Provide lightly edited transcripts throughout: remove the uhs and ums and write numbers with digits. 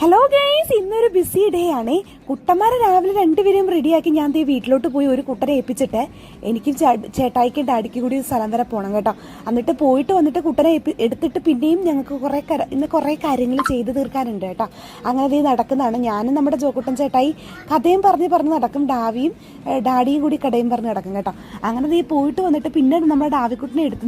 Hello guys, ഇന്നൊരു BC day ആണ്. കുട്ടന്മാരെ രാവിലെ രണ്ടുപേരെയും റെഡിയാക്കി ഞാൻ വീട്ടിലോട്ട് പോയി ഒരു കുട്ടനെ ഏൽപ്പിച്ചിട്ട് എനിക്ക് ചേട്ടായിക്കും ഡാഡിക്കും കൂടി സ്ഥലം വരെ പോകണം കേട്ടോ. എന്നിട്ട് പോയിട്ട് വന്നിട്ട് കുട്ടനെ എടുത്തിട്ട് പിന്നെയും ഞങ്ങൾക്ക് ഇന്ന് കുറേ കാര്യങ്ങൾ ചെയ്ത് തീർക്കാനുണ്ട് കേട്ടോ. അങ്ങനെ ഇത് നടക്കുന്നതാണ്. ഞാനും നമ്മുടെ ജോക്കുട്ടൻ ചേട്ടായി കഥയും പറഞ്ഞ് നടക്കും. ഡാഡിയും കൂടി കടയും പറഞ്ഞ് നടക്കും കേട്ടോ. അങ്ങനെ ഇത് പോയിട്ട് വന്നിട്ട് പിന്നെ നമ്മുടെ ഡാവിക്കുട്ടിനെ എടുത്ത്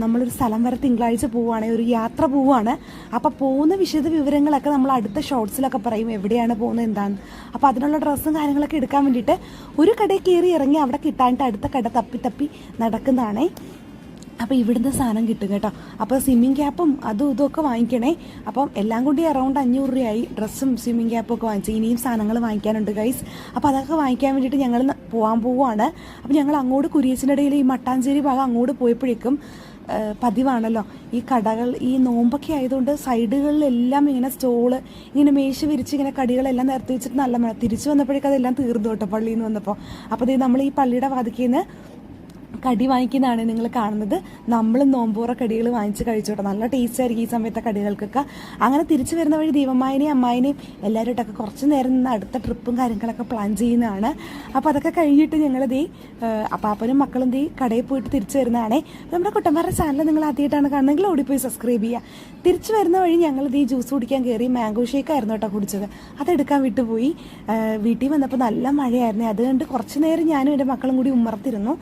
നമ്മളൊരു സ്ഥലം വരെ തിങ്കളാഴ്ച പോവുകയാണ്, ഒരു യാത്ര പോവുകയാണ്. അപ്പം പോകുന്ന വിവരങ്ങളൊക്കെ നമ്മൾ അടുത്ത ഷോർട്സിലൊക്കെ പറയും, എവിടെയാണ് പോകുന്നത് എന്താണ്. അപ്പോൾ അതിനുള്ള ഡ്രസ്സും കാര്യങ്ങളൊക്കെ എടുക്കാൻ വേണ്ടിയിട്ട് ഒരു കടയിൽ കയറി ഇറങ്ങി അവിടെ കിട്ടാനിട്ട് അടുത്ത കട തപ്പി നടക്കുന്നതാണേ. അപ്പോൾ ഇവിടുന്ന് സാധനം കിട്ടും കേട്ടോ. അപ്പോൾ സ്വിമ്മിങ് ക്യാപ്പും അതും ഇതൊക്കെ വാങ്ങിക്കണേ. അപ്പം എല്ലാം കൂടി അറൗണ്ട് 500 രൂപയായി. ഡ്രസ്സും സ്വിമ്മിങ് ക്യാപ്പും ഒക്കെ വാങ്ങിച്ചു. ഇനിയും സാധനങ്ങൾ വാങ്ങിക്കാനുണ്ട് ഗൈസ്. അപ്പോൾ അതൊക്കെ വാങ്ങിക്കാൻ വേണ്ടിയിട്ട് ഞങ്ങൾ പോവാണ്. അപ്പോൾ ഞങ്ങൾ അങ്ങോട്ട് കുരിയച്ചിൻ്റെ ഇടയിൽ ഈ മട്ടാഞ്ചേരി ഭാഗം അങ്ങോട്ട് പോയപ്പോഴേക്കും പതിവാണല്ലോ ഈ കടകൾ, ഈ നോമ്പൊക്കെ ആയതുകൊണ്ട് സൈഡുകളിലെല്ലാം ഇങ്ങനെ സ്റ്റോള് ഇങ്ങനെ മേശ വിരിച്ച് ഇങ്ങനെ കടികളെല്ലാം നിരത്തി വെച്ചിട്ട് നല്ല മഴ. തിരിച്ചു വന്നപ്പോഴേക്കും അതെല്ലാം തീർന്നു കേട്ടോ പള്ളിയിൽ നിന്ന് വന്നപ്പോൾ. അപ്പോൾ നമ്മൾ ഈ പള്ളിയുടെ വാതിക്കൽ കടി വാങ്ങിക്കുന്നതാണ് നിങ്ങൾ കാണുന്നത്. നമ്മളും നോമ്പോറ കടികൾ വാങ്ങിച്ച് കഴിച്ചോട്ടെ. നല്ല ടേസ്റ്റ് ആയിരിക്കും ഈ സമയത്തെ കടികൾക്കൊക്കെ. അങ്ങനെ തിരിച്ചു വരുന്ന വഴി ദീപമ്മായനെയും അമ്മായിനെയും എല്ലാവരുമായിട്ടൊക്കെ കുറച്ച് നേരം നിന്ന് അടുത്ത ട്രിപ്പും കാര്യങ്ങളൊക്കെ പ്ലാൻ ചെയ്യുന്നതാണ്. അപ്പോൾ അതൊക്കെ കഴിഞ്ഞിട്ട് ഞങ്ങൾ അപ്പാപ്പനും മക്കളും കടയിൽ പോയിട്ട് തിരിച്ചു വരുന്നതാണേ. നമ്മുടെ കുട്ടന്മാരുടെ ചാനൽ നിങ്ങൾ ആദ്യമായിട്ടാണ് കാണുന്നതെങ്കിൽ ഓടിപ്പോയി സബ്സ്ക്രൈബ് ചെയ്യുക. തിരിച്ചു വരുന്ന വഴി ഞങ്ങൾ ജ്യൂസ് കുടിക്കാൻ കയറി. മാംഗോ ഷേക്ക് ആയിരുന്നു കേട്ടോ കുടിച്ചത്. അതെടുക്കാൻ വിട്ടുപോയി. വീട്ടിൽ വന്നപ്പോൾ നല്ല മഴയായിരുന്നു. അതുകൊണ്ട് കുറച്ച് നേരം ഞാനും എൻ്റെ മക്കളും കൂടി ഉമ്മർത്തിരുന്നു.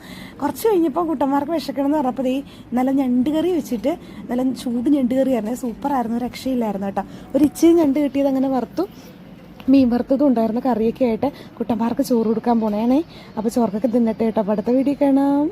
കുറച്ച് കഴിഞ്ഞപ്പോൾ കുട്ടന്മാർക്ക് വിശക്കണമെന്ന് പറഞ്ഞപ്പോൾ നല്ല ഞണ്ട് കറി വെച്ചിട്ട് നല്ല ചൂട് ഞണ്ട് കറിയായിരുന്നു. സൂപ്പറായിരുന്നു, രക്ഷയില്ലായിരുന്നു കേട്ടോ. ഒരു ഇച്ചിരി ഞണ്ട് കിട്ടിയത് അങ്ങനെ വറുത്തു. മീൻ വറുത്തതും ഉണ്ടായിരുന്നു. കറിയൊക്കെ ആയിട്ട് കുട്ടന്മാർക്ക് ചോറ് കൊടുക്കാൻ പോണേണേ. അപ്പോൾ ചോറൊക്കെ തിന്നിട്ട് കേട്ടോ. അപ്പോൾ അടുത്ത വീഡിയോ കാണാം.